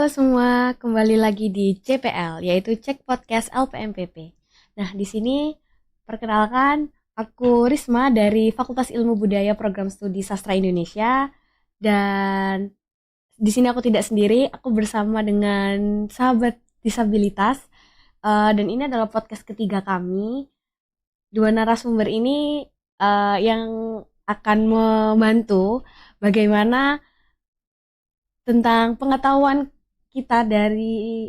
Halo semua, kembali lagi di CPL, yaitu Cek Podcast LPMPP. Nah, di sini perkenalkan aku Risma dari Fakultas Ilmu Budaya Program Studi Sastra Indonesia, dan di sini aku tidak sendiri, aku bersama dengan sahabat disabilitas. Dan ini adalah podcast ketiga kami. Dua narasumber ini yang akan membantu bagaimana tentang pengetahuan kita dari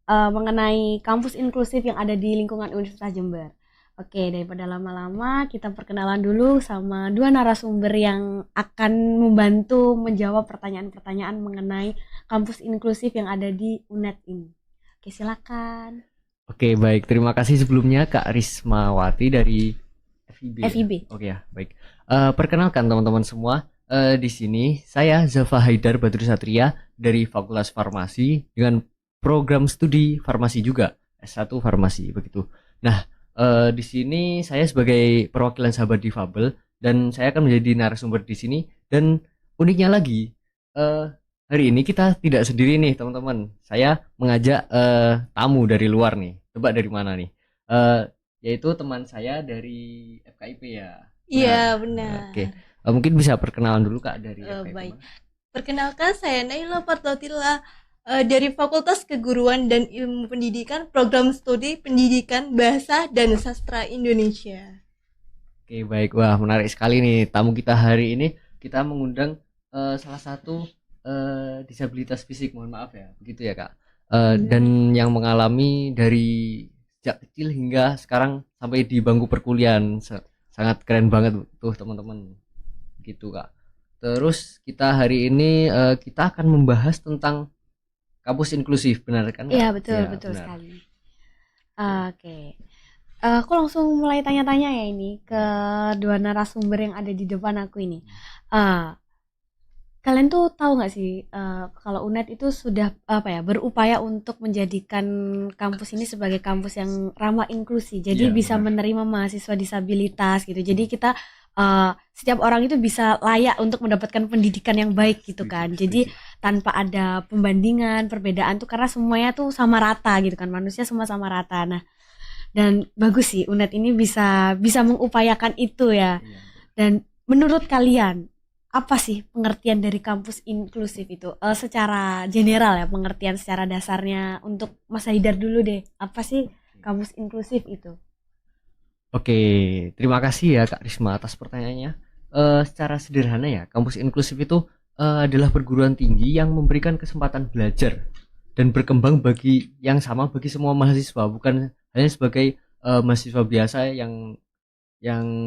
mengenai kampus inklusif yang ada di lingkungan Universitas Jember. Oke, daripada lama-lama, kita perkenalan dulu sama dua narasumber yang akan membantu menjawab pertanyaan-pertanyaan mengenai kampus inklusif yang ada di UNED ini. Oke, silakan. Oke, baik. Terima kasih sebelumnya Kak Rismawati dari FIB ya. FIB. Oke ya, baik. Perkenalkan teman-teman semua, di sini saya Zafa Haidar Badrus Satria dari Fakultas Farmasi dengan program studi farmasi juga, S1 Farmasi begitu. Nah, di sini saya sebagai perwakilan sahabat difabel dan saya akan menjadi narasumber di sini, dan uniknya lagi, eh, hari ini kita tidak sendiri nih teman-teman. Saya mengajak tamu dari luar nih. Coba dari mana nih? Eh, Yaitu teman saya dari FKIP ya. Iya, Benar. Oke. benar. Mungkin bisa perkenalan dulu Kak dari FKIP Baik. mana? Perkenalkan, saya Naila Partotila dari Fakultas Keguruan dan Ilmu Pendidikan, Program Studi Pendidikan Bahasa dan Sastra Indonesia. Oke, baik. Wah, menarik sekali nih tamu kita hari ini. Kita mengundang salah satu disabilitas fisik, mohon maaf ya. Begitu ya, Kak. Dan yang mengalami dari sejak kecil hingga sekarang sampai di bangku perkuliahan. Sangat keren banget tuh, teman-teman. Gitu, Kak. Terus kita hari ini kita akan membahas tentang kampus inklusif, benar kan, Kak? Iya, betul, Ya, betul benar. sekali. Oke. Aku langsung mulai tanya-tanya ya ini ke dua narasumber yang ada di depan aku ini. Eh, Kalian tuh tahu nggak sih kalau UNED itu sudah apa ya berupaya untuk menjadikan kampus ini sebagai kampus yang ramah inklusi. Jadi Iya, bisa benar. menerima mahasiswa disabilitas gitu. Jadi kita setiap orang itu bisa layak untuk mendapatkan pendidikan yang baik gitu Setuju, kan. Jadi setuju. tanpa ada pembandingan, perbedaan tuh karena semuanya tuh sama rata gitu kan. Manusia semua sama rata. Nah, dan bagus sih UNED ini bisa bisa mengupayakan itu ya. Iya, betul. Dan menurut kalian apa sih pengertian dari kampus inklusif itu? Secara general ya, pengertian secara dasarnya untuk Mas Haidar dulu deh. Apa sih kampus inklusif itu? Oke, terima kasih ya Kak Risma atas pertanyaannya. Secara sederhana ya, kampus inklusif itu adalah perguruan tinggi yang memberikan kesempatan belajar dan berkembang bagi yang sama bagi semua mahasiswa, bukan hanya sebagai mahasiswa biasa yang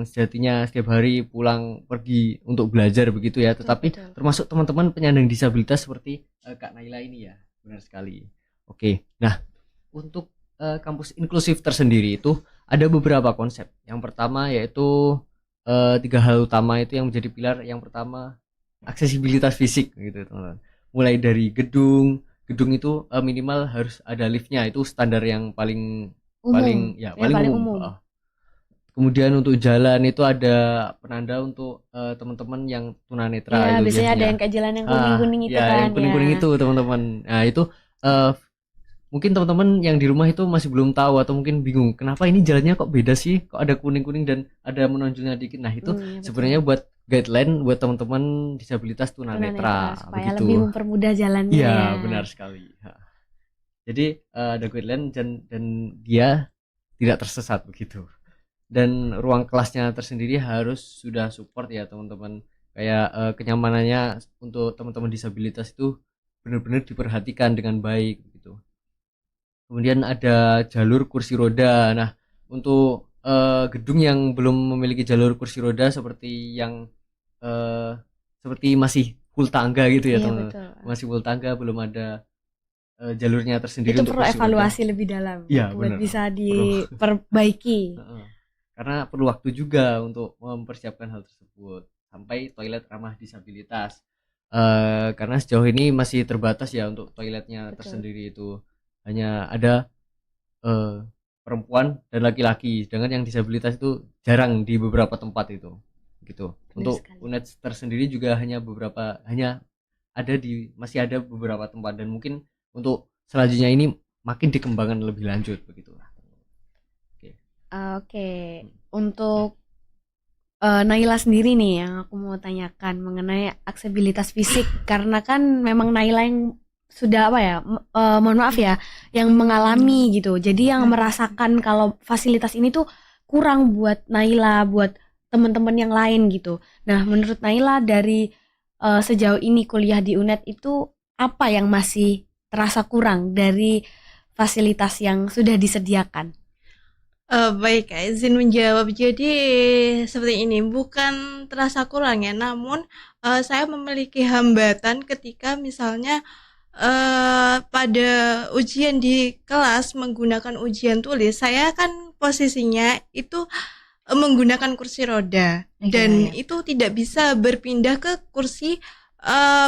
sejatinya setiap hari pulang pergi untuk belajar begitu ya, Betul, tetapi betul. termasuk teman-teman penyandang disabilitas seperti Kak Naila ini ya, benar sekali. Oke, nah untuk kampus inklusif tersendiri itu ada beberapa konsep. Yang pertama yaitu tiga hal utama itu yang menjadi pilar. Yang pertama aksesibilitas fisik gitu teman-teman. Mulai dari gedung itu minimal harus ada liftnya, itu standar yang paling Umum, paling ya ya paling paling umum. umum. Kemudian untuk jalan itu ada penanda untuk teman-teman yang tunanetra Ya, itu biasanya ada biasanya. yang kayak jalan yang kuning-kuning itu Ya kan yang kuning-kuning ya. itu teman-teman. Nah itu eh, mungkin teman-teman yang di rumah itu masih belum tahu atau mungkin bingung kenapa ini jalannya kok beda sih, kok ada kuning-kuning dan ada menonjolnya dikit. Nah itu Ya sebenarnya betul. buat guideline buat teman-teman disabilitas Tunanetra tunanetra supaya lebih begitu. mempermudah jalannya ya. Iya benar sekali. Jadi ada guideline dan dia tidak tersesat begitu. Dan ruang kelasnya tersendiri harus sudah support ya teman-teman, kayak kenyamanannya untuk teman-teman disabilitas itu benar-benar diperhatikan dengan baik gitu. Kemudian ada jalur kursi roda. Nah, untuk gedung yang belum memiliki jalur kursi roda seperti yang eh, seperti masih full tangga gitu ya Iya teman-teman. betul. Masih full tangga, belum ada jalurnya tersendiri Itu untuk perlu kursi roda. evaluasi lebih dalam Iya, buat benar. bisa Perlu. diperbaiki. Heeh. Karena perlu waktu juga untuk mempersiapkan hal tersebut sampai toilet ramah disabilitas. Karena sejauh ini masih terbatas ya untuk toiletnya Betul. tersendiri itu hanya ada eh, perempuan dan laki-laki, sedangkan yang disabilitas itu jarang di beberapa tempat itu gitu. Benar Untuk sekali. UNED tersendiri juga hanya masih ada beberapa tempat, dan mungkin untuk selanjutnya ini makin dikembangkan lebih lanjut begitulah. Oke. Oke, untuk Naila sendiri nih yang aku mau tanyakan mengenai aksesibilitas fisik karena kan memang Naila yang sudah apa ya, mohon maaf ya, yang mengalami gitu. Jadi yang merasakan kalau fasilitas ini tuh kurang buat Naila, buat teman-teman yang lain gitu. Nah, menurut Naila dari sejauh ini kuliah di UNED itu apa yang masih terasa kurang dari fasilitas yang sudah disediakan? Baik, Kak, izin menjawab. Jadi seperti ini, bukan terasa kurang ya, namun saya memiliki hambatan ketika misalnya pada ujian di kelas menggunakan ujian tulis. Saya kan posisinya itu menggunakan kursi roda dan Iya. itu tidak bisa berpindah ke kursi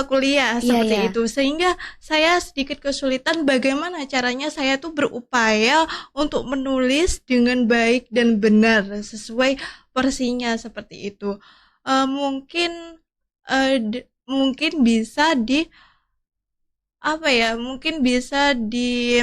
kuliah Iya, seperti iya. itu, sehingga saya sedikit kesulitan bagaimana caranya saya tuh berupaya untuk menulis dengan baik dan benar sesuai porsinya seperti itu. Mungkin mungkin bisa di apa ya, mungkin bisa di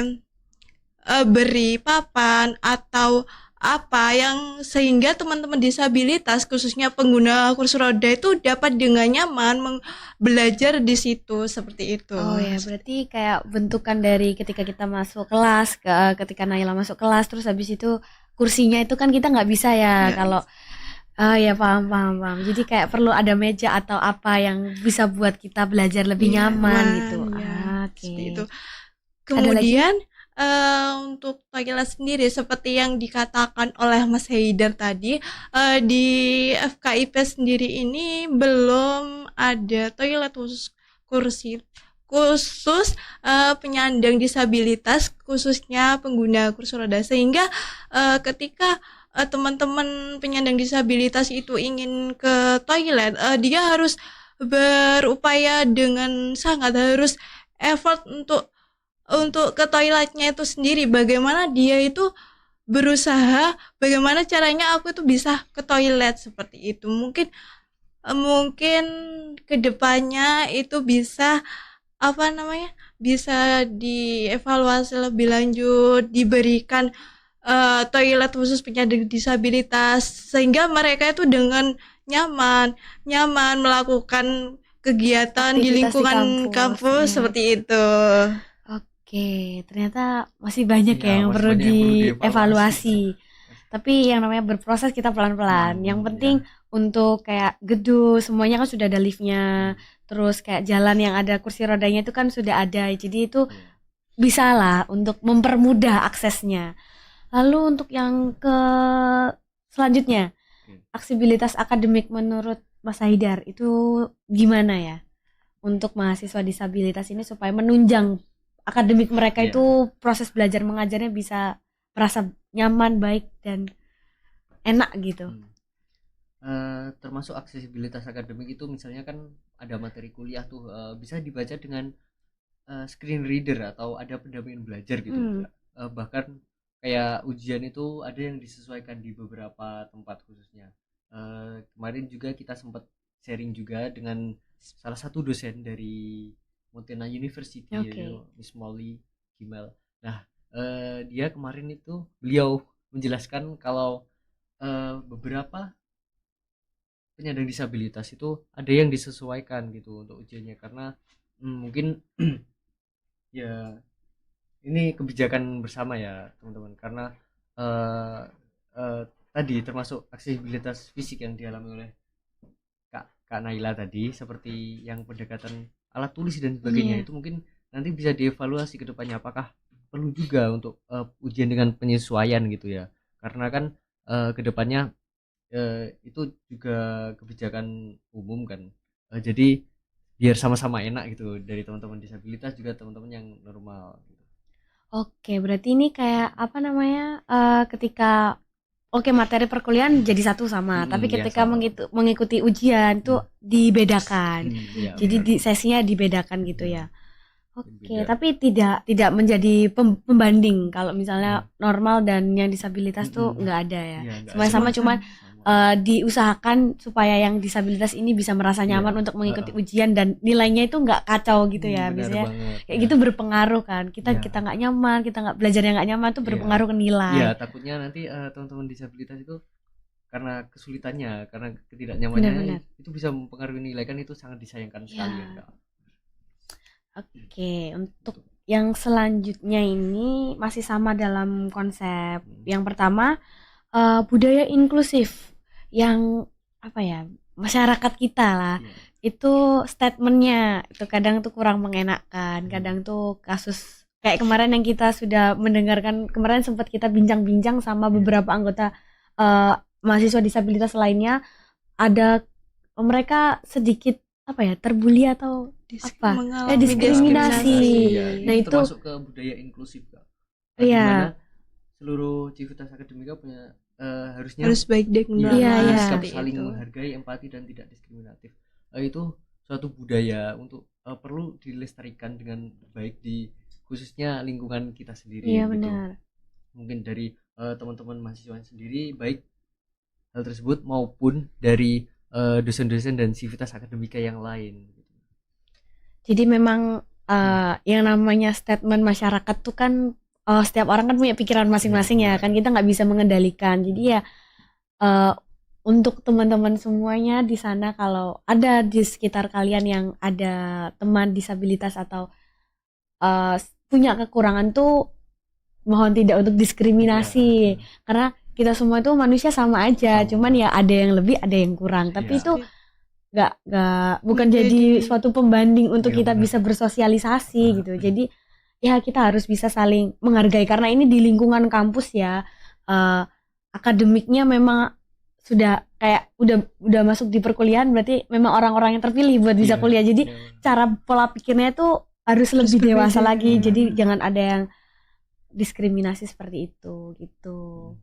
beri papan atau apa yang sehingga teman-teman disabilitas khususnya pengguna kursi roda itu dapat dengan nyaman belajar di situ seperti itu. Oh ya, berarti kayak bentukan dari ketika kita masuk kelas, ketika Naila masuk kelas, terus habis itu kursinya itu kan kita nggak bisa ya Nggak kalau, bisa. ya paham paham paham. Jadi kayak perlu ada meja atau apa yang bisa buat kita belajar lebih Iya, nyaman gitu. ya, Oke. seperti itu. Ada lagi? Kemudian untuk toilet sendiri seperti yang dikatakan oleh Mas Haidar tadi, di FKIP sendiri ini belum ada toilet khusus kursi khusus penyandang disabilitas khususnya pengguna kursi roda, sehingga ketika teman-teman penyandang disabilitas itu ingin ke toilet, dia harus berupaya dengan sangat harus effort untuk ke toiletnya itu sendiri. Bagaimana dia itu berusaha, bagaimana caranya aku itu bisa ke toilet seperti itu. Mungkin kedepannya itu bisa apa namanya, bisa dievaluasi lebih lanjut, diberikan toilet khusus penyandang disabilitas sehingga mereka itu dengan nyaman nyaman melakukan kegiatan di Aktivitas di lingkungan kampus. kampus Ya. seperti itu. Oke, ternyata masih banyak ya Iya, yang masih perlu banyak yang perlu dievaluasi. dievaluasi. Tapi yang namanya berproses kita pelan-pelan. Yang penting Ya. untuk kayak gedung semuanya kan sudah ada liftnya. Terus kayak jalan yang ada kursi rodanya itu kan sudah ada. Jadi itu Iya. bisa lah untuk mempermudah aksesnya. Lalu untuk yang ke selanjutnya, Oke. aksesibilitas akademik menurut Mas Haidar itu gimana ya? Untuk mahasiswa disabilitas ini supaya menunjang akademik mereka Iya. itu proses belajar mengajarnya bisa merasa nyaman, baik dan enak gitu. Termasuk aksesibilitas akademik itu misalnya kan ada materi kuliah tuh bisa dibaca dengan screen reader atau ada pendampingan belajar gitu. Bahkan kayak ujian itu ada yang disesuaikan di beberapa tempat khususnya. Kemarin juga kita sempat sharing juga dengan salah satu dosen dari Montana University, Oke. Miss Molly Gimel. Nah, dia kemarin itu beliau menjelaskan kalau beberapa penyandang disabilitas itu ada yang disesuaikan gitu untuk ujiannya karena mungkin ya ini kebijakan bersama ya teman-teman karena eh, eh, tadi termasuk aksesibilitas fisik yang dialami oleh Kak Naila tadi seperti yang pendekatan alat tulis dan sebagainya Iya. itu mungkin nanti bisa dievaluasi ke depannya apakah perlu juga untuk ujian dengan penyesuaian gitu ya karena kan ke depannya itu juga kebijakan umum kan. Jadi biar sama-sama enak gitu dari teman-teman disabilitas juga teman-teman yang normal gitu. Oke, berarti ini kayak apa namanya? Ketika oke materi perkuliahan jadi satu sama, tapi Ya ketika sama. mengikuti ujian tuh dibedakan. Ya Jadi benar. di sesinya dibedakan gitu ya. Oke, Beda. tapi tidak menjadi pembanding kalau misalnya normal dan yang disabilitas tuh Mm-mm. nggak ada ya. Iya, nggak Semuanya ada. sama, cuman Sama. diusahakan supaya yang disabilitas ini bisa merasa Iya, nyaman untuk mengikuti heeh. ujian dan nilainya itu nggak kacau gitu ya. Benar Biasanya banget kayak ya. gitu berpengaruh kan. Kita Iya. kita nggak nyaman, kita nggak belajar yang nggak nyaman tuh Iya. berpengaruh ke Iya, nilai. takutnya nanti teman-teman disabilitas itu karena kesulitannya, karena ketidaknyamannya Benar-benar. itu bisa mempengaruhi nilai, kan itu sangat disayangkan sekali ya, Ya. Kak. Oke, untuk Gitu. yang selanjutnya ini masih sama dalam konsep. Yang pertama, budaya inklusif yang apa ya, masyarakat kita lah Iya. itu statementnya itu kadang tuh kurang mengenakan, kadang tuh kasus kayak kemarin yang kita sudah mendengarkan kemarin, sempat kita bincang-bincang sama beberapa anggota mahasiswa disabilitas lainnya, ada mereka sedikit apa ya, terbuli atau apa Mengalami diskriminasi. Iya, Nah itu itu termasuk ke budaya inklusif, Kak. Di iya mana seluruh civitas akademika punya harusnya harus baik dan iya, Iya, ramah iya. bersikap seperti saling itu. menghargai, empati dan tidak diskriminatif. Itu suatu budaya untuk perlu dilestarikan dengan baik di khususnya lingkungan kita sendiri iya gitu. benar. Mungkin dari teman-teman mahasiswa sendiri baik hal tersebut maupun dari dosen-dosen dan civitas akademika yang lain gitu. Jadi memang yang namanya statement masyarakat tuh kan setiap orang kan punya pikiran masing-masing ya kan, kita nggak bisa mengendalikan. Jadi ya untuk teman-teman semuanya di sana, kalau ada di sekitar kalian yang ada teman disabilitas atau punya kekurangan tuh mohon tidak untuk diskriminasi, karena kita semua itu manusia sama aja, Sama. cuman ya ada yang lebih ada yang kurang, tapi Iya. itu bukan Menjadi- jadi suatu pembanding untuk Iya, kita benar. bisa bersosialisasi Nah, gitu. Jadi ya kita harus bisa saling menghargai, karena ini di lingkungan kampus ya, akademiknya memang sudah kayak udah masuk di perkuliahan, berarti memang orang-orang yang terpilih buat bisa Iya, kuliah. Jadi iya. cara pola pikirnya itu harus lebih berbeda. dewasa lagi. Iya. Jadi jangan ada yang diskriminasi seperti itu gitu.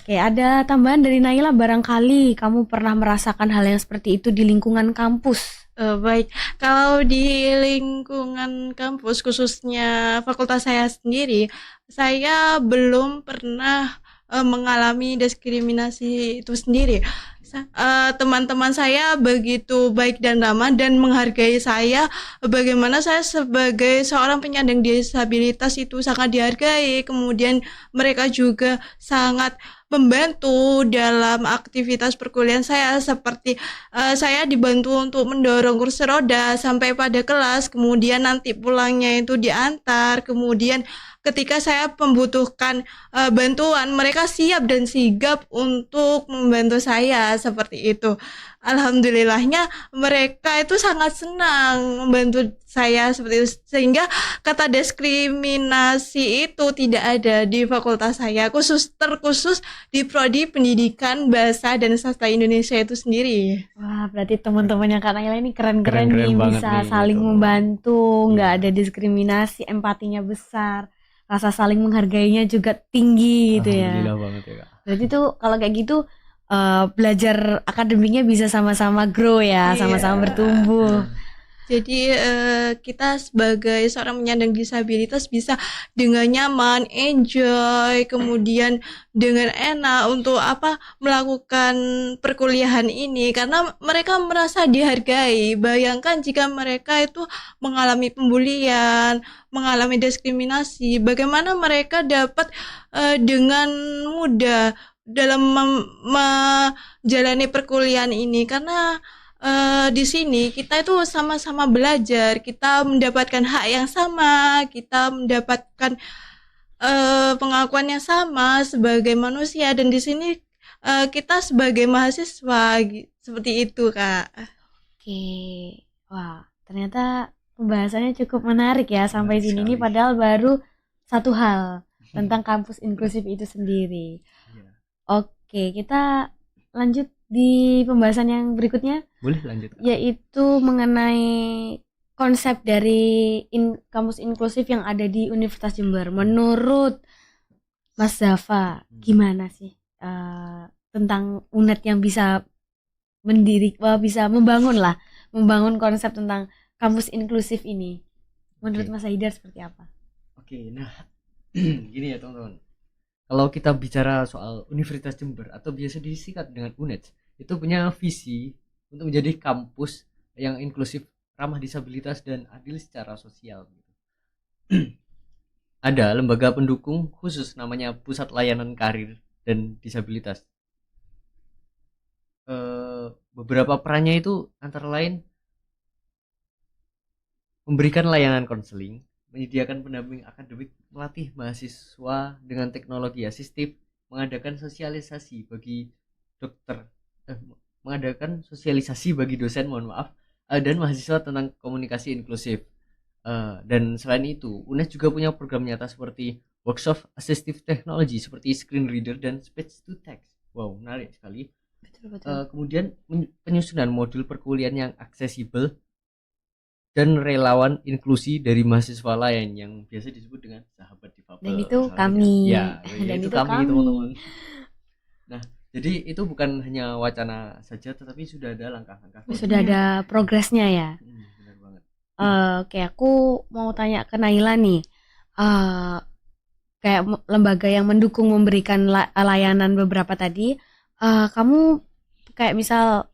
Oke, ada tambahan dari Naila, barangkali kamu pernah merasakan hal yang seperti itu di lingkungan kampus. Baik, kalau di lingkungan kampus khususnya fakultas saya sendiri, saya belum pernah mengalami diskriminasi itu sendiri. Teman-teman saya begitu baik dan ramah dan menghargai saya, bagaimana saya sebagai seorang penyandang disabilitas itu sangat dihargai. Kemudian mereka juga sangat membantu dalam aktivitas perkuliahan saya, seperti saya dibantu untuk mendorong kursi roda sampai pada kelas, kemudian nanti pulangnya itu diantar, kemudian ketika saya membutuhkan bantuan, mereka siap dan sigap untuk membantu saya seperti itu. Alhamdulillahnya mereka itu sangat senang membantu saya seperti itu, sehingga kata diskriminasi itu tidak ada di fakultas saya, terkhusus di prodi Pendidikan Bahasa dan Sastra Indonesia itu sendiri. Wah, berarti teman-temannya Kak Naila ini keren-keren Keren-keren nih, banget bisa nih, saling gitu. membantu, nggak Iya. ada diskriminasi, empatinya besar, rasa saling menghargainya juga tinggi gitu ya. Alhamdulillah banget ya, Kak. Berarti tuh kalau kayak gitu belajar akademiknya bisa sama-sama grow ya, Iya. sama-sama bertumbuh. Jadi kita sebagai seorang penyandang disabilitas bisa dengan nyaman, enjoy, kemudian dengan enak untuk melakukan perkuliahan ini, karena mereka merasa dihargai. Bayangkan jika mereka itu mengalami pembulian, mengalami diskriminasi, bagaimana mereka dapat dengan mudah dalam menjalani perkuliahan ini, karena di sini kita itu sama-sama belajar, kita mendapatkan hak yang sama, kita mendapatkan pengakuan yang sama sebagai manusia, dan di sini kita sebagai mahasiswa seperti itu, Kak. Oke, wah ternyata pembahasannya cukup menarik ya sampai Menarik sini. Ini sekali. padahal baru satu hal tentang kampus inklusif itu sendiri. Iya. Oke, kita lanjut di pembahasan yang berikutnya, Boleh lanjut, Kak? yaitu mengenai konsep dari kampus inklusif yang ada di Universitas Jember. Menurut Mas Zafa, gimana sih tentang UNED yang bisa membangun konsep tentang kampus inklusif ini? Menurut Oke. Mas Haidar seperti apa? Oke, nah gini ya teman-teman. Kalau kita bicara soal Universitas Jember atau biasa disingkat dengan UNED, itu punya visi untuk menjadi kampus yang inklusif, ramah disabilitas dan adil secara sosial. Ada lembaga pendukung khusus namanya Pusat Layanan Karir dan Disabilitas. Beberapa perannya itu antara lain memberikan layanan konseling, menyediakan pendamping akademik, melatih mahasiswa dengan teknologi asistif, mengadakan sosialisasi bagi dokter, mengadakan sosialisasi bagi dosen, mohon maaf, dan mahasiswa tentang komunikasi inklusif. Dan selain itu, UNES juga punya program nyata seperti workshop assistive technology seperti screen reader dan speech to text. Wow, menarik sekali. Betul. Kemudian penyusunan modul perkuliahan yang aksesibel dan relawan inklusi dari mahasiswa lain yang biasa disebut dengan sahabat difabel. Dan itu misalnya. kami. Ya, Dan itu itu kami kami. teman-teman. Nah, jadi itu bukan hanya wacana saja, tetapi sudah ada langkah-langkah. Sudah ada progresnya ya. Benar banget. Oke, aku mau tanya ke Naila nih. Kayak lembaga yang mendukung memberikan layanan beberapa tadi, kamu kayak misal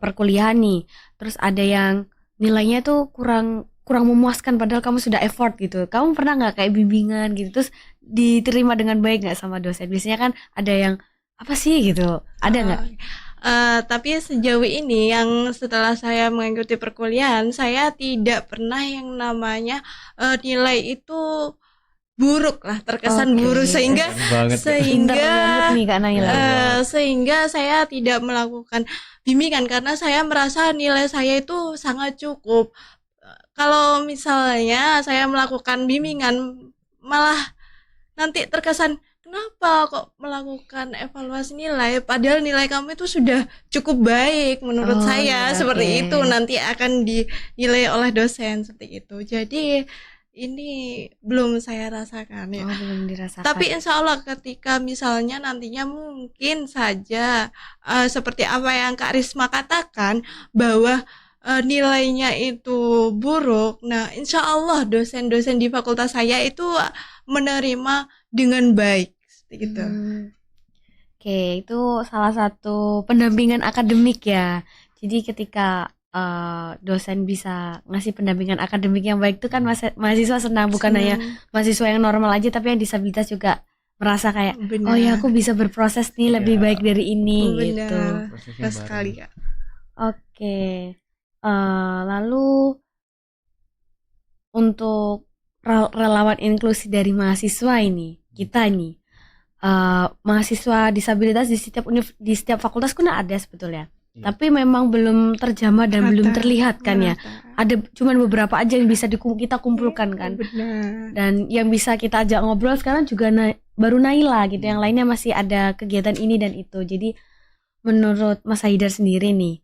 perkuliahan nih, terus ada yang nilainya tuh kurang memuaskan padahal kamu sudah effort gitu. Kamu pernah nggak kayak bimbingan gitu terus diterima dengan baik nggak sama dosen? Biasanya kan ada yang apa sih gitu, ada nggak? Tapi sejauh ini yang setelah saya mengikuti perkuliahan, saya tidak pernah yang namanya nilai itu buruk lah, terkesan buruk sehingga nih Kak Naila. Sehingga saya tidak melakukan bimbingan karena saya merasa nilai saya itu sangat cukup. Kalau misalnya saya melakukan bimbingan malah nanti terkesan kenapa kok melakukan evaluasi nilai padahal nilai kamu itu sudah cukup baik menurut saya. Seperti itu nanti akan dinilai oleh dosen seperti itu. Jadi ini belum saya rasakan ya. Belum dirasakan. Tapi insya Allah ketika misalnya nantinya mungkin saja seperti apa yang Kak Risma katakan bahwa nilainya itu buruk. Nah, insya Allah dosen-dosen di fakultas saya itu menerima dengan baik, seperti itu. Oke, itu salah satu pendampingan akademik ya. Jadi ketika dosen bisa ngasih pendampingan akademik yang baik itu kan mahasiswa senang, bukan hanya mahasiswa yang normal aja tapi yang disabilitas juga merasa kayak oh ya aku bisa berproses nih lebih baik dari ini gitu. Benar sekali Kak. Oke. Lalu untuk relawan inklusi dari mahasiswa ini, kita nih mahasiswa disabilitas di setiap fakultas kan ada sebetulnya. Tapi memang belum terjamah dan belum terlihat kan ya. Ada cuman beberapa aja yang bisa kita kumpulkan kan. Dan yang bisa kita ajak ngobrol sekarang juga baru Naila gitu. Yang lainnya masih ada kegiatan ini dan itu. Jadi menurut Mas Haidar sendiri nih,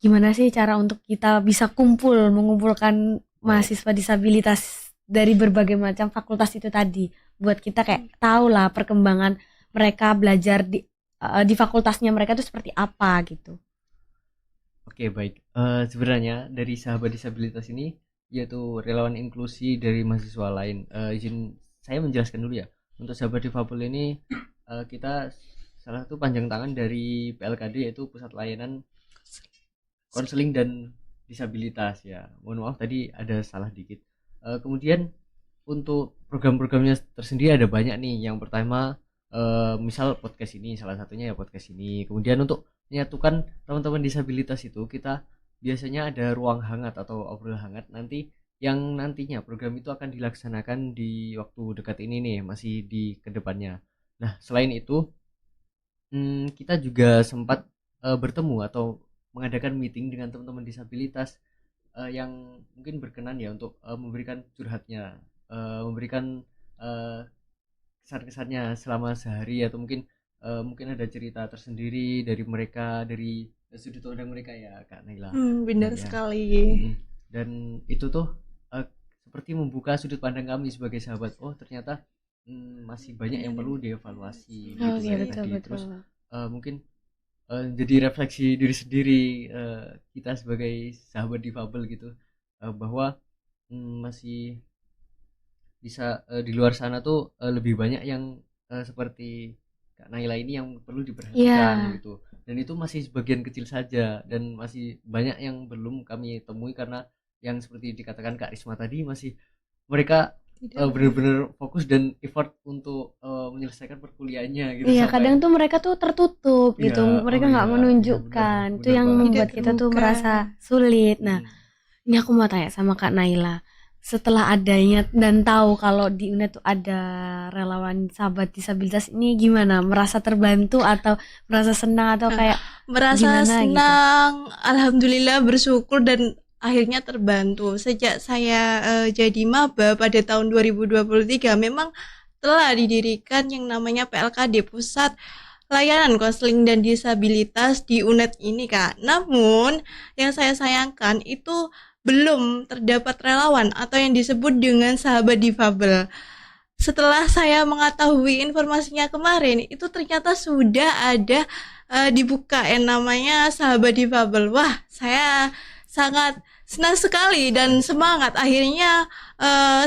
gimana sih cara untuk kita bisa mengumpulkan mahasiswa disabilitas dari berbagai macam fakultas itu tadi, buat kita kayak tahu lah perkembangan mereka belajar di fakultasnya mereka itu seperti apa gitu. Oke, baik. Sebenarnya dari sahabat disabilitas ini yaitu relawan inklusi dari mahasiswa lain. Izin saya menjelaskan dulu ya. Untuk sahabat difabel ini kita salah satu panjang tangan dari PLKD yaitu Pusat Layanan Konseling dan Disabilitas ya. Mohon maaf tadi ada salah dikit. Kemudian untuk program-programnya tersendiri ada banyak nih. Yang pertama misal podcast ini salah satunya ya podcast ini. Kemudian untuk menyatukan teman-teman disabilitas itu kita biasanya ada ruang hangat atau obrol hangat nanti yang nantinya program itu akan dilaksanakan di waktu dekat ini nih, masih di kedepannya. Nah selain itu kita juga sempat bertemu atau mengadakan meeting dengan teman-teman disabilitas yang mungkin berkenan ya untuk memberikan curhatnya, memberikan kesan-kesannya selama sehari atau mungkin ada cerita tersendiri dari mereka, dari sudut pandang mereka ya Kak Naila. Benar sekali. Dan itu tuh seperti membuka sudut pandang kami sebagai sahabat. Oh ternyata masih banyak yang perlu dievaluasi. Betul. Terus mungkin jadi refleksi diri sendiri kita sebagai sahabat difabel gitu, bahwa masih bisa di luar sana tuh lebih banyak yang seperti Kak Naila ini yang perlu diperhatikan Iya. gitu. Dan itu masih sebagian kecil saja dan masih banyak yang belum kami temui karena yang seperti dikatakan Kak Risma tadi masih mereka Tidak. benar-benar fokus dan effort untuk menyelesaikan perkuliahannya gitu Iya, sampai kadang tuh mereka tuh tertutup iya, gitu. Mereka nggak iya, menunjukkan. benar, Itu benar yang banget. membuat Tidak kita tuh terbuka. merasa sulit. Nah, Mm. ini aku mau tanya sama Kak Naila. Setelah adanya dan tahu kalau di UNED tuh ada relawan sahabat disabilitas ini gimana? Merasa terbantu atau merasa senang atau kayak Merasa gimana gitu? senang, alhamdulillah bersyukur dan akhirnya terbantu. Sejak saya jadi maba pada tahun 2023 memang telah didirikan yang namanya PLKD Pusat Layanan Konseling dan Disabilitas di UNED ini, Kak. Namun yang saya sayangkan itu belum terdapat relawan atau yang disebut dengan sahabat difabel. Setelah saya mengetahui informasinya kemarin, itu ternyata sudah ada dibuka yang namanya sahabat difabel. Wah, saya sangat senang sekali dan semangat. Akhirnya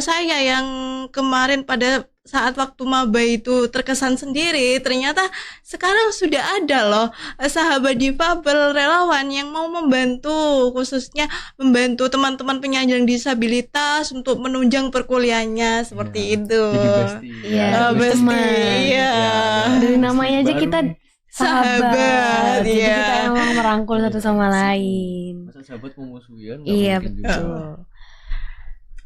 saya yang kemarin pada saat waktu maba itu terkesan sendiri, ternyata sekarang sudah ada loh sahabat difabel relawan yang mau membantu, khususnya membantu teman-teman penyandang disabilitas untuk menunjang perkuliahannya seperti Iya, itu. jadi bestie Iya, ya, jadi bestie. teman. Iya. Dari bestie namanya aja baru kita nih. sahabat. Jadi iya. kita emang merangkul satu Iya, sama betul. lain. Masa sahabat mau musuhin nggak Iya, mungkin juga. betul.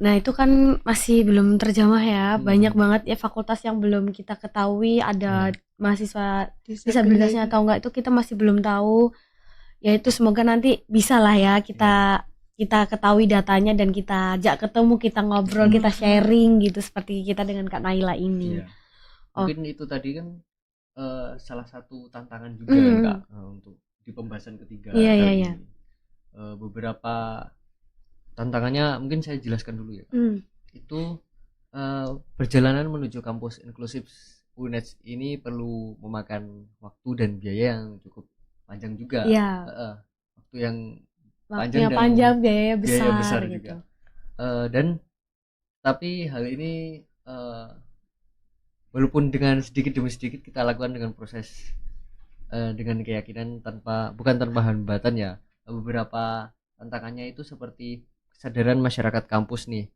Nah, itu kan masih belum terjamah ya. Banyak banget ya fakultas yang belum kita ketahui ada mahasiswa disabilitasnya atau enggak, itu kita masih belum tahu. Ya itu semoga nanti bisa lah ya kita ketahui datanya dan kita ajak ketemu, kita ngobrol, kita sharing gitu seperti kita dengan Kak Naila ini. Iya. Oh. Mungkin itu tadi kan salah satu tantangan juga kan Kak untuk di pembahasan ketiga Iya, kali iya, ini. iya. Beberapa tantangannya mungkin saya jelaskan dulu ya Kak. Itu perjalanan menuju kampus inklusif UNED ini perlu memakan waktu dan biaya yang cukup panjang juga. Iya. Waktu yang Waktunya dan panjang, biaya biaya besar juga. gitu. Dan tapi hal ini walaupun dengan sedikit demi sedikit kita lakukan dengan proses dengan keyakinan bukan tanpa hambatan ya. Beberapa tantangannya itu seperti kesadaran masyarakat kampus nih,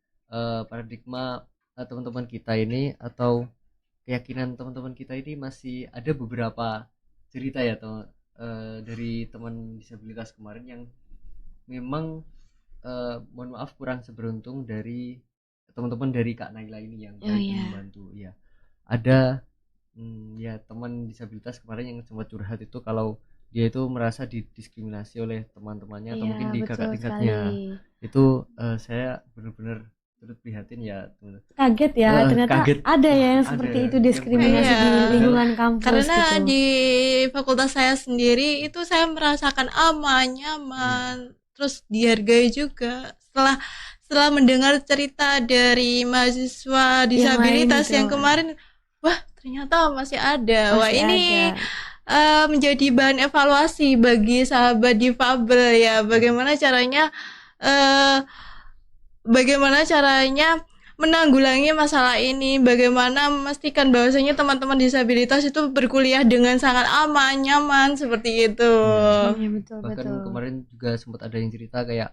paradigma teman-teman kita ini atau keyakinan teman-teman kita ini masih ada beberapa cerita ya dari teman disabilitas kemarin yang memang mohon maaf kurang seberuntung dari teman-teman dari Kak Naila ini yang membantu ya. Ada ya teman disabilitas kemarin yang sempat curhat itu kalau dia itu merasa didiskriminasi oleh teman-temannya atau mungkin di kakak tingkatnya. Itu saya benar-benar turut prihatin ya, teman-teman. Kaget ya, ternyata ada ya yang seperti itu, diskriminasi di lingkungan kampus. Karena gitu. di fakultas saya sendiri itu saya merasakan aman, nyaman, terus dihargai juga. Setelah mendengar cerita dari mahasiswa disabilitas yang kemarin, wah ternyata masih ada. Wah ini menjadi bahan evaluasi bagi sahabat difabel ya. Bagaimana caranya menanggulangi masalah ini, bagaimana memastikan bahwasanya teman-teman disabilitas itu berkuliah dengan sangat aman, nyaman seperti itu. Betul, bahkan kemarin juga sempat ada yang cerita kayak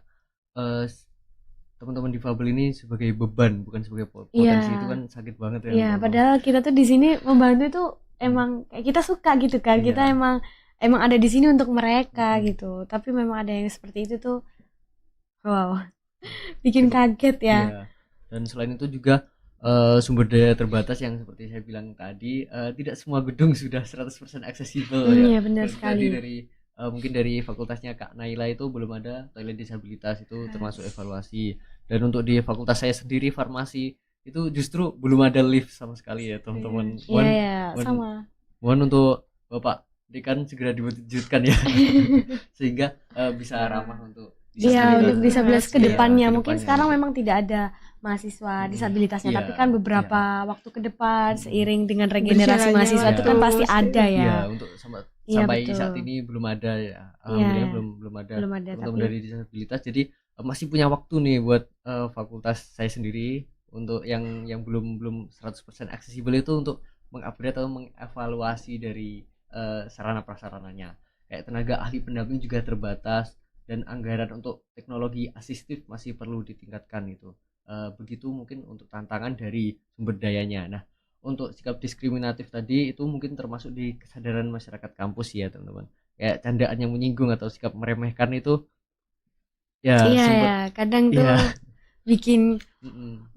teman-teman difabel ini sebagai beban bukan sebagai potensi. Itu kan sakit banget ya. Iya, padahal kita tuh di sini membantu itu emang kita suka gitu kan. Kita emang ada di sini untuk mereka gitu. Tapi memang ada yang seperti itu tuh wow. Bikin kaget ya. Iya. Dan selain itu juga sumber daya terbatas yang seperti saya bilang tadi, tidak semua gedung sudah 100% aksesibel ya. Iya, benar sekali. Mungkin dari fakultasnya Kak Naila itu belum ada toilet disabilitas, itu termasuk evaluasi. Dan untuk di fakultas saya sendiri farmasi itu justru belum ada lift sama sekali ya teman-teman. Sama. Mohon untuk Bapak Dekan segera diwujudkan ya sehingga bisa ramah untuk disabilitas ke depannya. Mungkin sekarang memang tidak ada mahasiswa disabilitasnya, tapi kan beberapa waktu ke depan seiring dengan regenerasi mahasiswa itu kan pasti ada ya. Iya, untuk sampai saat ini belum ada ya. Alhamdulillah belum ada teman-teman dari disabilitas. Jadi masih punya waktu nih buat fakultas saya sendiri untuk yang belum 100% aksesibel itu untuk mengupgrade atau mengevaluasi dari sarana prasarananya. Kayak tenaga ahli pendamping juga terbatas dan anggaran untuk teknologi asistif masih perlu ditingkatkan itu. Begitu mungkin untuk tantangan dari sumber dayanya. Nah, untuk sikap diskriminatif tadi itu mungkin termasuk di kesadaran masyarakat kampus ya teman-teman. Kayak candaan yang menyinggung atau sikap meremehkan itu ya Iya ya, sumber kadang tuh ya. bikin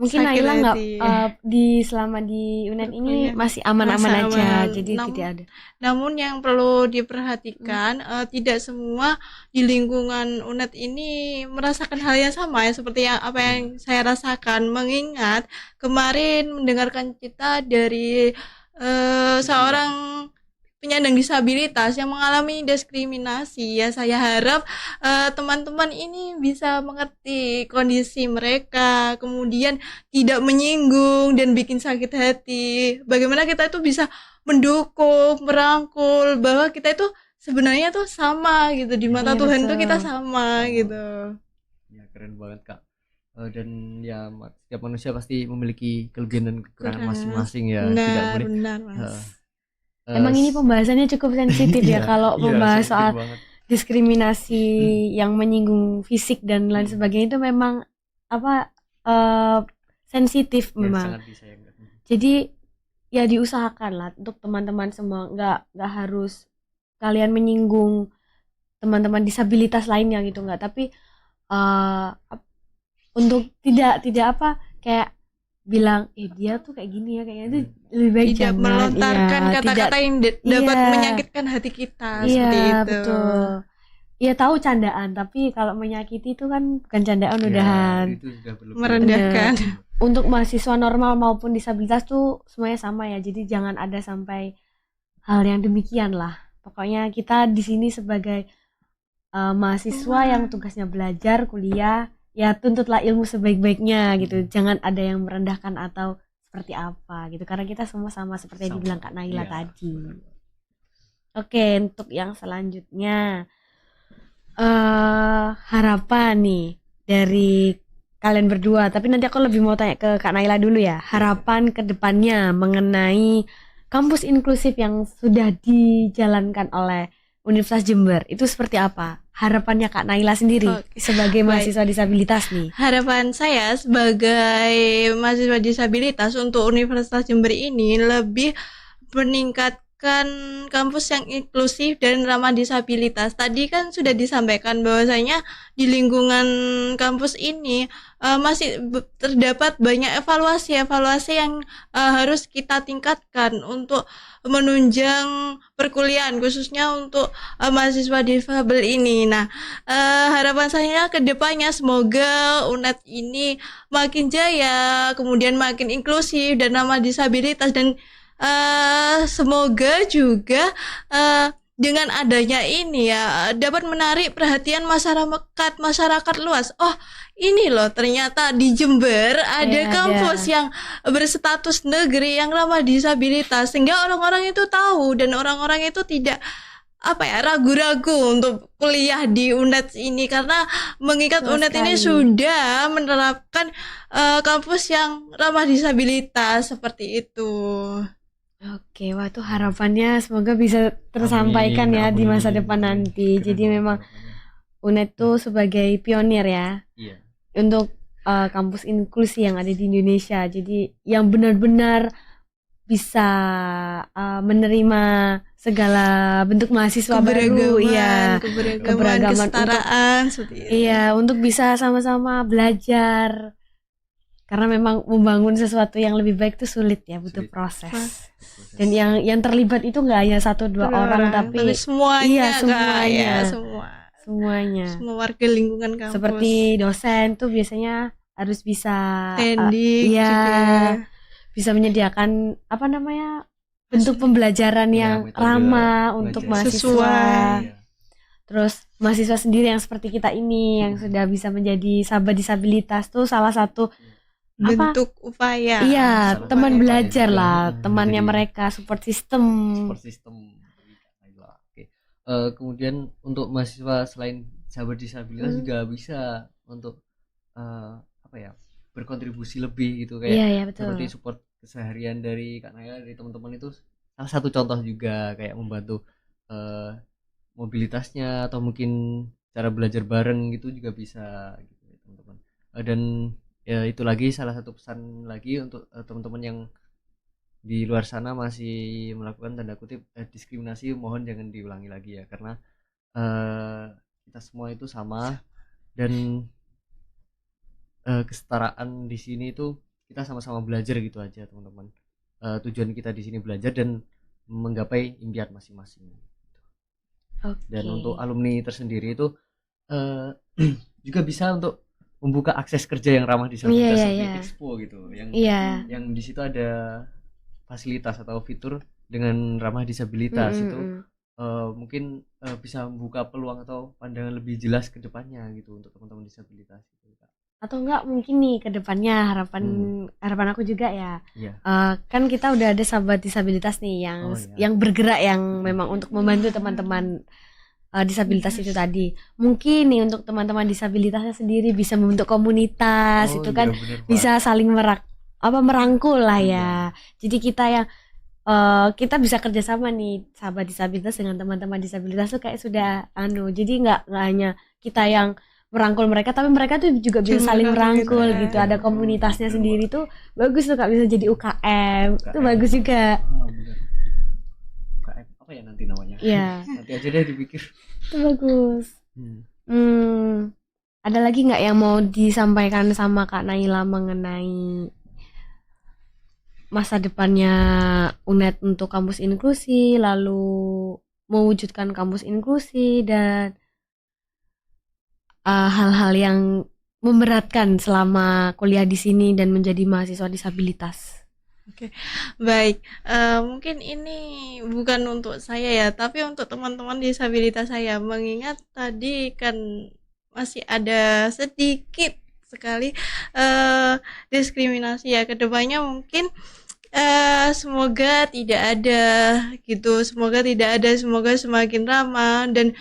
mungkin Sakit Naila nggak hati. selama di UNED ini Berkuliah masih aman-aman masa aja, aman. jadi tidak ada. Namun yang perlu diperhatikan, tidak semua di lingkungan UNED ini merasakan hal yang sama ya seperti yang apa yang saya rasakan. Mengingat kemarin mendengarkan cerita dari seorang penyandang disabilitas yang mengalami diskriminasi ya, saya harap teman-teman ini bisa mengerti kondisi mereka, kemudian tidak menyinggung dan bikin sakit hati. Bagaimana kita itu bisa mendukung, merangkul bahwa kita itu sebenarnya tuh sama gitu, di mata Iya, Tuhan tuh kita betul. sama gitu. Ya keren banget Kak. Dan ya setiap manusia pasti memiliki kelebihan dan kekurangan masing-masing ya. Tidak boleh Benar Mas. Emang ini pembahasannya cukup sensitif ya iya, kalau iya, membahas sensitif soal banget. diskriminasi yang menyinggung fisik dan lain sebagainya itu memang apa sensitif Ya, memang. sangat disayangkan. Jadi ya diusahakan lah untuk teman-teman semua, nggak harus kalian menyinggung teman-teman disabilitas lainnya gitu, nggak, tapi untuk tidak apa kayak bilang dia tuh kayak gini ya, kayaknya itu lebih baik Tidak jangan, melontarkan iya, kata-kata yang dapat iya, menyakitkan hati kita iya, seperti itu. betul. Iya tahu candaan, tapi kalau menyakiti itu kan bukan candaan Ya, udahan. itu sudah berlebihan. Merendahkan. Untuk mahasiswa normal maupun disabilitas tuh semuanya sama ya. Jadi jangan ada sampai hal yang demikian lah. Pokoknya kita di sini sebagai mahasiswa yang tugasnya belajar, kuliah, ya tuntutlah ilmu sebaik-baiknya gitu. Jangan ada yang merendahkan atau seperti apa gitu. Karena kita semua sama seperti yang dibilang Kak Naila Iya, tadi. benar. Oke, untuk yang selanjutnya harapan nih dari kalian berdua, tapi nanti aku lebih mau tanya ke Kak Naila dulu ya. Harapan ke depannya mengenai kampus inklusif yang sudah dijalankan oleh Universitas Jember itu seperti apa? Harapannya Kak Naila sendiri sebagai mahasiswa disabilitas nih. Harapan saya sebagai mahasiswa disabilitas untuk Universitas Jember ini lebih meningkatkan kampus yang inklusif dan ramah disabilitas. Tadi kan sudah disampaikan bahwasanya di lingkungan kampus ini masih terdapat banyak evaluasi yang harus kita tingkatkan untuk menunjang perkuliahan khususnya untuk mahasiswa difabel ini. Nah, harapan saya ke depannya semoga UNED ini makin jaya, kemudian makin inklusif dan ramah disabilitas, dan semoga juga dengan adanya ini ya dapat menarik perhatian masyarakat luas. Oh, ini loh ternyata di Jember ada kampus yang berstatus negeri yang ramah disabilitas, sehingga orang-orang itu tahu dan orang-orang itu tidak ragu-ragu untuk kuliah di UNED ini, karena mengingat UNED ini sudah menerapkan kampus yang ramah disabilitas seperti itu. Oke, wah itu harapannya semoga bisa tersampaikan ya di masa depan nanti. Jadi memang UNED tuh sebagai pionir ya untuk kampus inklusi yang ada di Indonesia. Jadi yang benar-benar bisa menerima segala bentuk mahasiswa baru, ya, keberagaman, kesetaraan, seperti itu. Iya, untuk bisa sama-sama belajar. Karena memang membangun sesuatu yang lebih baik itu sulit ya, butuh proses. Dan yang terlibat itu nggak hanya 1-2 orang, tapi semuanya, iya, semuanya. Semuanya. Semua warga lingkungan kampus. Seperti dosen tuh biasanya harus bisa juga bisa menyediakan bentuk pembelajaran yang ramah untuk mahasiswa. Terus mahasiswa sendiri yang seperti kita ini yang sudah bisa menjadi sahabat disabilitas tuh salah satu bentuk upaya. Iya, teman belajar lah, temannya mereka, support system. Oke. Kemudian untuk mahasiswa selain sahabat disabilitas juga bisa untuk apa ya, berkontribusi lebih gitu, Iya, kayak iya betul. seperti support keseharian dari Kak Naila, dari teman-teman itu salah satu contoh juga kayak membantu eh, mobilitasnya, atau mungkin cara belajar bareng gitu juga bisa gitu ya, teman-teman. Dan ya itu lagi salah satu pesan lagi untuk teman-teman yang di luar sana masih melakukan tanda kutip diskriminasi, mohon jangan diulangi lagi ya, karena eh, kita semua itu sama, dan kesetaraan di sini itu kita sama-sama belajar gitu aja teman-teman. Tujuan kita di sini belajar dan menggapai impian masing-masing. Dan untuk Oke. alumni tersendiri itu eh, juga bisa untuk membuka akses kerja yang ramah Iya, disabilitas iya, seperti iya. Expo gitu, Iya. yang di situ ada fasilitas atau fitur dengan ramah disabilitas Mm, itu, mm. mungkin bisa membuka peluang atau pandangan lebih jelas ke depannya gitu untuk teman-teman disabilitas gitu, Kak. Atau enggak mungkin nih ke depannya harapan harapan aku juga ya. Iya. Kan kita udah ada sahabat disabilitas nih Oh ya. yang bergerak, yang memang untuk membantu teman-teman disabilitas itu tadi. Mungkin nih untuk teman-teman disabilitasnya sendiri bisa membentuk komunitas, Oh itu iya kan bener, Pak. bisa saling merangkul lah Iya. ya. Jadi kita bisa kerjasama nih sahabat disabilitas dengan teman-teman disabilitas tuh kayak sudah jadi nggak hanya kita yang merangkul mereka, tapi mereka tuh juga bisa saling merangkul gitu. Ada komunitasnya Bener, sendiri Pak. tuh bagus tuh Kak, bisa jadi UKM. Itu UKM. bagus juga. Bener. UKM apa ya nanti namanya? Iya. Nanti aja deh dipikir. Itu bagus. Ada lagi nggak yang mau disampaikan sama Kak Naila mengenai masa depannya UNED untuk kampus inklusi, lalu mewujudkan kampus inklusi, dan hal-hal yang memberatkan selama kuliah di sini dan menjadi mahasiswa disabilitas? Baik, mungkin ini bukan untuk saya ya, tapi untuk teman-teman disabilitas saya. Mengingat tadi kan masih ada sedikit sekali diskriminasi ya. Kedepannya mungkin semoga tidak ada gitu, semoga tidak ada, semoga semakin ramah. Dan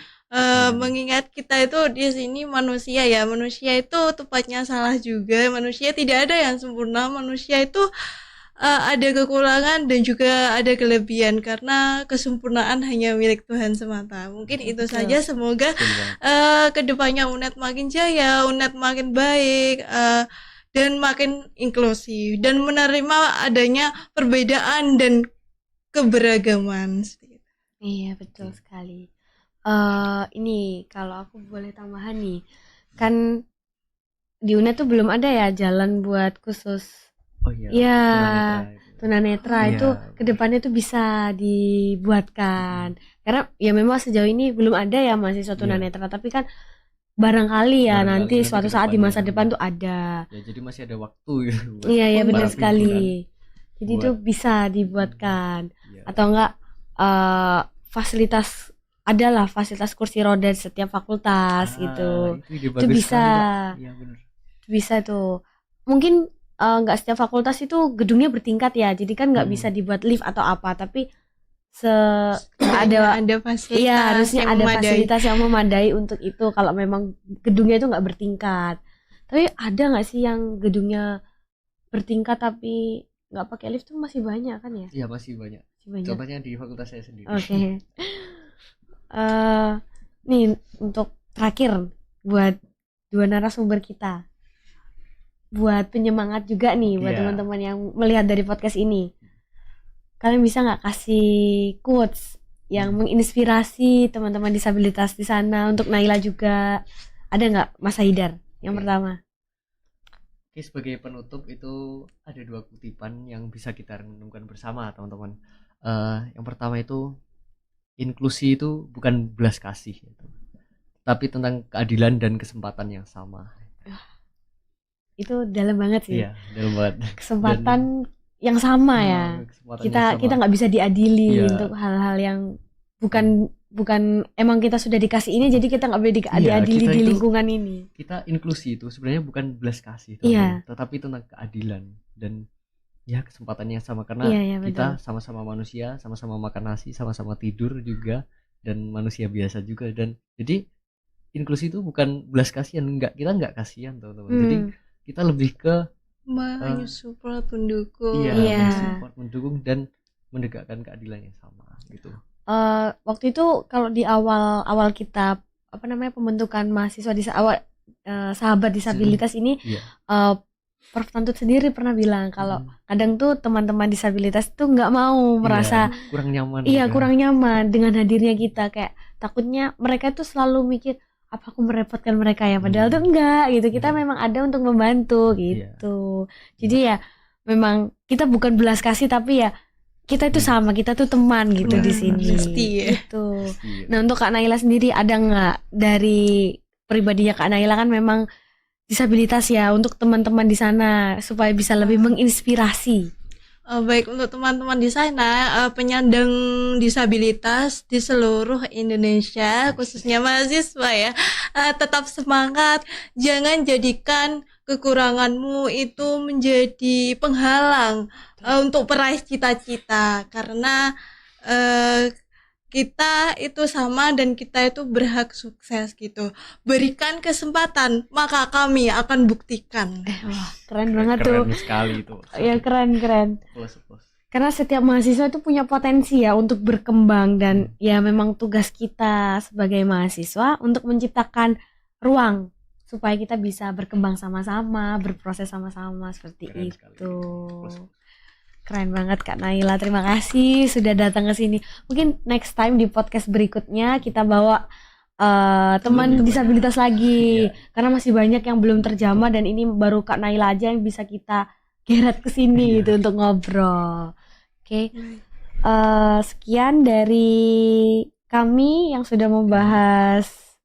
mengingat kita itu di sini manusia ya, manusia itu tepatnya salah juga, manusia tidak ada yang sempurna, manusia itu ada kekurangan dan juga ada kelebihan, karena kesempurnaan hanya milik Tuhan semata. Mungkin itu Betul. saja. Semoga kedepannya UNED makin jaya, UNED makin baik, dan makin inklusif dan menerima adanya perbedaan dan keberagaman. Iya, betul sekali. Ini kalau aku boleh tambahan nih, kan di UNED tuh belum ada ya jalan buat khusus. Oh iya. Ya, Tunanetra tunanetra itu kedepannya tuh bisa dibuatkan. Karena ya memang sejauh ini belum ada ya mahasiswa tunanetra, tapi kan barangkali ya nanti suatu saat di masa depan tuh ada. Ya, jadi masih ada waktu gitu. Iya, benar sekali. Jadi itu bisa dibuatkan. Atau enggak adalah fasilitas kursi roda di setiap fakultas gitu. Itu bisa. Iya, benar. Bisa tuh. Mungkin nggak setiap fakultas itu gedungnya bertingkat ya, jadi kan nggak bisa dibuat lift atau apa, tapi ada fasilitas, iya, harusnya yang ada memadai. fasilitas yang memadai untuk itu kalau memang gedungnya itu nggak bertingkat. Tapi ada nggak sih yang gedungnya bertingkat tapi nggak pakai lift tuh masih banyak kan ya? Iya, masih banyak. Contohnya di fakultas saya sendiri. Oke. Nih untuk terakhir buat dua narasumber kita, buat penyemangat juga nih buat teman-teman yang melihat dari podcast ini, kalian bisa nggak kasih quotes yang menginspirasi teman-teman disabilitas di sana, untuk Naila juga? Ada nggak, Mas Haidar yang pertama? Oke, sebagai penutup itu ada dua kutipan yang bisa kita renungkan bersama teman-teman. Yang pertama itu, inklusi itu bukan belas kasih, tapi tentang keadilan dan kesempatan yang sama. Itu dalam banget sih. Iya, dalam banget. Kesempatan yang sama ya. Kita nggak bisa diadili untuk hal-hal yang bukan emang kita sudah dikasih ini, jadi kita nggak boleh diadili di lingkungan ini. Kita inklusi itu sebenarnya bukan belas kasih, tetapi tentang keadilan dan ya kesempatan yang sama, karena kita sama-sama manusia, sama-sama makan nasi, sama-sama tidur juga, dan manusia biasa juga. Dan jadi inklusi itu bukan belas kasihan, kita nggak kasihan teman-teman. Jadi kita lebih ke menyupport, mendukung. Iya. mensupport, mendukung dan menegakkan keadilan yang sama gitu. Waktu itu kalau di awal kita pembentukan mahasiswa di awal sahabat disabilitas ini, Iya. Prof Tantut sendiri pernah bilang kalau kadang tuh teman-teman disabilitas tuh nggak mau merasa kurang nyaman. Iya, kurang nyaman dengan hadirnya kita, kayak takutnya mereka tuh selalu mikir apa aku merepotkan mereka ya, padahal tuh enggak gitu. Kita memang ada untuk membantu gitu. Jadi ya memang kita bukan belas kasih, tapi ya kita itu sama, kita tuh teman gitu di sini. Gitu. Nah, untuk Kak Naila sendiri ada nggak dari pribadinya Kak Naila, kan memang disabilitas ya, untuk teman-teman di sana supaya bisa lebih menginspirasi? Baik, untuk teman-teman di sana, penyandang disabilitas di seluruh Indonesia, khususnya mahasiswa ya, tetap semangat. Jangan jadikan kekuranganmu itu menjadi penghalang untuk meraih cita-cita, karena kita itu sama dan kita itu berhak sukses gitu. Berikan kesempatan, maka kami akan buktikan. Wah, keren banget tuh. Keren sekali itu. Ya, keren. Plus. Karena setiap mahasiswa itu punya potensi ya untuk berkembang, dan ya memang tugas kita sebagai mahasiswa untuk menciptakan ruang supaya kita bisa berkembang sama-sama, berproses sama-sama seperti Keren itu. sekali. Keren banget Kak Naila, terima kasih sudah datang ke sini. Mungkin next time di podcast berikutnya kita bawa teman disabilitas lagi, karena masih banyak yang belum terjamah dan ini baru Kak Naila aja yang bisa kita geret ke sini gitu untuk ngobrol. Oke. Sekian dari kami yang sudah membahas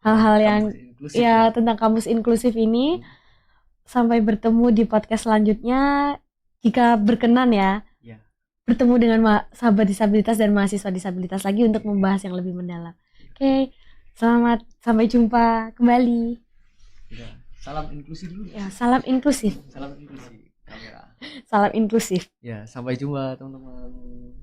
hal-hal yang tentang kampus inklusif ini. Sampai bertemu di podcast selanjutnya. Jika berkenan ya, bertemu dengan sahabat disabilitas dan mahasiswa disabilitas lagi untuk membahas yang lebih mendalam. Oke, selamat, sampai jumpa kembali. Salam inklusi dulu. Ya, salam inklusif. Salam inklusi kamera. Salam inklusif. Ya, sampai jumpa teman-teman.